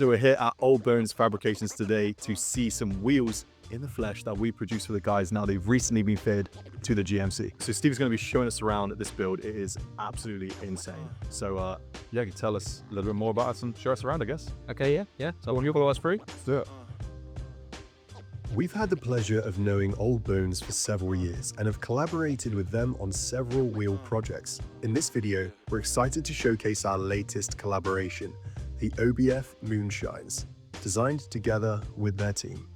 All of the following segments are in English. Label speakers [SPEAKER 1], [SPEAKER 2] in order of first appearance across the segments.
[SPEAKER 1] So we're here at Old Bones Fabrications today to see some wheels in the flesh that we produce for the guys. Now they've recently been fed to the GMC. So Steve's going to be showing us around this build. It is absolutely insane. So yeah, you can tell us a little bit more about us and show us around, I guess.
[SPEAKER 2] Okay, yeah. So when you follow us through?
[SPEAKER 1] Let's do it.
[SPEAKER 3] We've had the pleasure of knowing Old Bones for several years and have collaborated with them on several wheel projects. In this video, we're excited to showcase our latest collaboration, the OBF Moonshines, designed together with their team.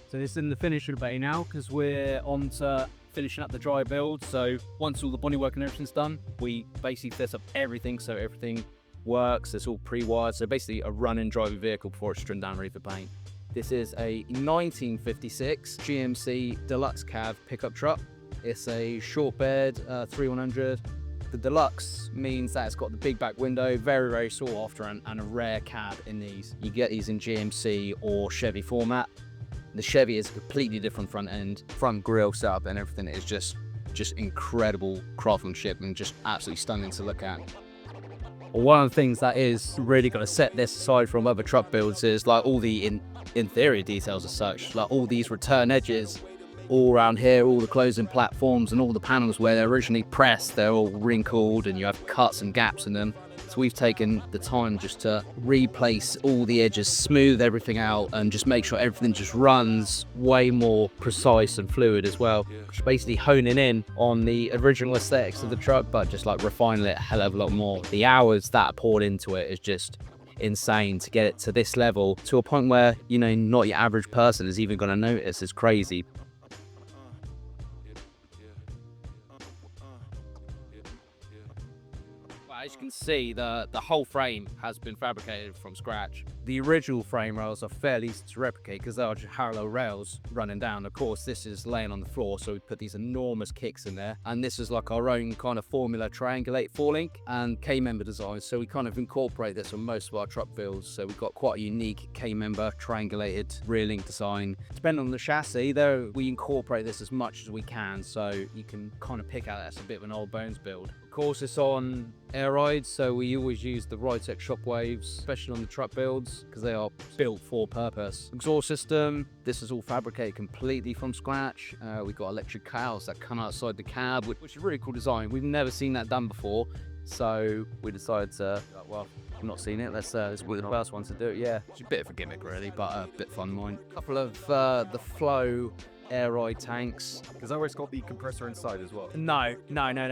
[SPEAKER 2] So it's in the finisher bay now because we're on to finishing up the dry build. So once all the bodywork and everything's done, we basically set up everything so everything works. It's all pre-wired. So basically a running driving vehicle before it's stripped down ready for paint. This is a 1956 GMC Deluxe cab pickup truck. It's a short bed 3100. The Deluxe means that it's got the big back window, very sought after, and a rare cab in these. You get these in GMC or Chevy format. The Chevy is a completely different front end, front grille setup and everything is just incredible craftsmanship and just absolutely stunning to look at. One of the things that is really going to set this aside from other truck builds is like all the interior details as such, like all these return edges all around here, all the closing platforms and all the panels where they're originally pressed, they're all wrinkled and you have cuts and gaps in them. So we've taken the time just to replace all the edges, smooth everything out and just make sure everything just runs way more precise and fluid as well. Just basically honing in on the original aesthetics of the truck, but just like refining it a hell of a lot more. The hours that are poured into it is just insane to get it to this level, to a point where, you know, not your average person is even going to notice. It's crazy. As you can see, the whole frame has been fabricated from scratch. The original frame rails are fairly easy to replicate because they are just parallel rails running down. Of course, this is laying on the floor, so we put these enormous kicks in there. And this is like our own kind of formula triangulate four-link and K-member design. So we kind of incorporate this on most of our truck builds. So we've got quite a unique K-member triangulated rear link design. Depending on the chassis, though, we incorporate this as much as we can. So you can kind of pick out that's a bit of an Old Bones build. Of course, it's on air rides, so we always use the Ritec shockwaves, especially on the truck builds, because they are built for purpose. Exhaust system, this is all fabricated completely from scratch. We've got electric cows that come outside the cab, which is a really cool design. We've never seen that done before, so we decided to, well, I've not seen it, let's be the first one to do it. Yeah, it's a bit of a gimmick really, but a bit fun mine. A couple of the Flow air ride tanks.
[SPEAKER 1] Is that where it's got the compressor inside as well?
[SPEAKER 2] No.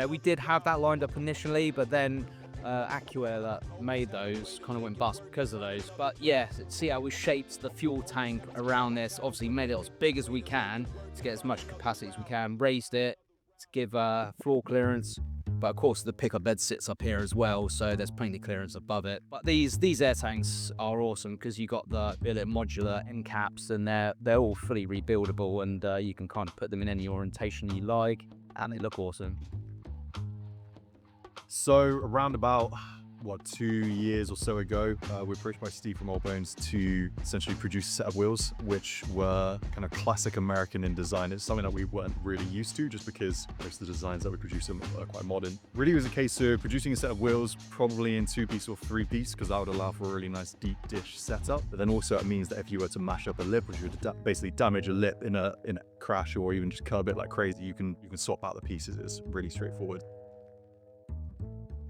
[SPEAKER 2] We did have that lined up initially, but then Acura that made those kind of went bust because of those. But yeah, see how we shaped the fuel tank around this. Obviously made it as big as we can to get as much capacity as we can. Raised it to give floor clearance. But of course the pickup bed sits up here as well, so there's plenty of clearance above it. But these air tanks are awesome because you got the billet modular end caps and they're all fully rebuildable and you can kind of put them in any orientation you like and they look awesome.
[SPEAKER 1] So around about, what, 2 years or so ago, we were approached by Steve from Old Bones to essentially produce a set of wheels, which were kind of classic American in design. It's something that we weren't really used to just because most of the designs that we produce are quite modern. Really, it was a case of producing a set of wheels, probably in 2-piece or 3-piece, because that would allow for a really nice deep dish setup. But then also it means that if you were to mash up a lip, which would basically damage a lip in a crash or even just curb it like crazy, you can swap out the pieces. It's really straightforward.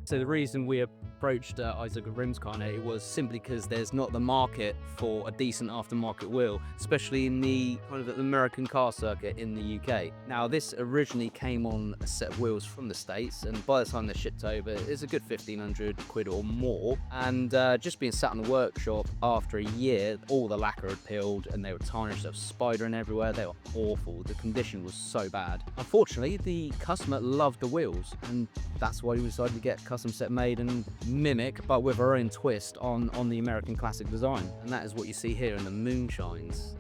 [SPEAKER 2] So the reason we approached Isaac of Rimscarnated was simply because there's not the market for a decent aftermarket wheel, especially in the kind of the American car circuit in the UK. Now this originally came on a set of wheels from the States, and by the time they're shipped over, it's a good 1,500 quid or more. And just being sat in the workshop after a year, all the lacquer had peeled and they were tarnished, there was spidering everywhere, they were awful. The condition was so bad. Unfortunately, the customer loved the wheels, and that's why we decided to get custom set made and mimic, but with our own twist on the American classic design. And that is what you see here in the Moonshines.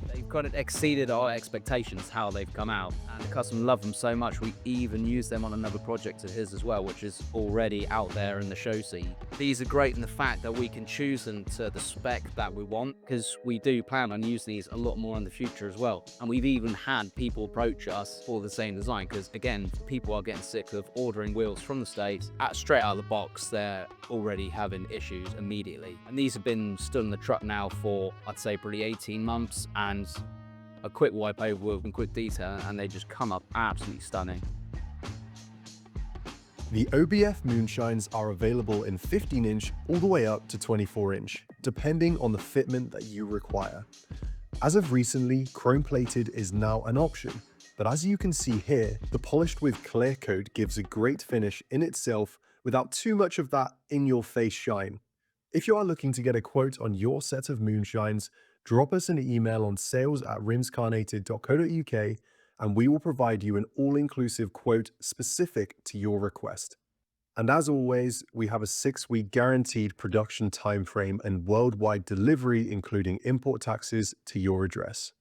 [SPEAKER 2] They've kind of exceeded our expectations how they've come out, and the customer loved them so much we even used them on another project of his as well, which is already out there in the show scene. These are great in the fact that we can choose them to the spec that we want, because we do plan on using these a lot more in the future as well. And we've even had people approach us for the same design, because again, people are getting sick of ordering wheels from the States straight out of the box. They're already having issues immediately, and these have been stood in the truck now for, I'd say, probably 18 months, and a quick wipe over and quick detail, and they just come up absolutely stunning.
[SPEAKER 3] The OBF Moonshines are available in 15-inch all the way up to 24-inch, depending on the fitment that you require. As of recently, chrome-plated is now an option, but as you can see here, the polished with clear coat gives a great finish in itself without too much of that in-your-face shine. If you are looking to get a quote on your set of Moonshines, drop us an email on sales@rimscarnated.co.uk and we will provide you an all-inclusive quote specific to your request. And as always, we have a 6-week guaranteed production timeframe and worldwide delivery, including import taxes, to your address.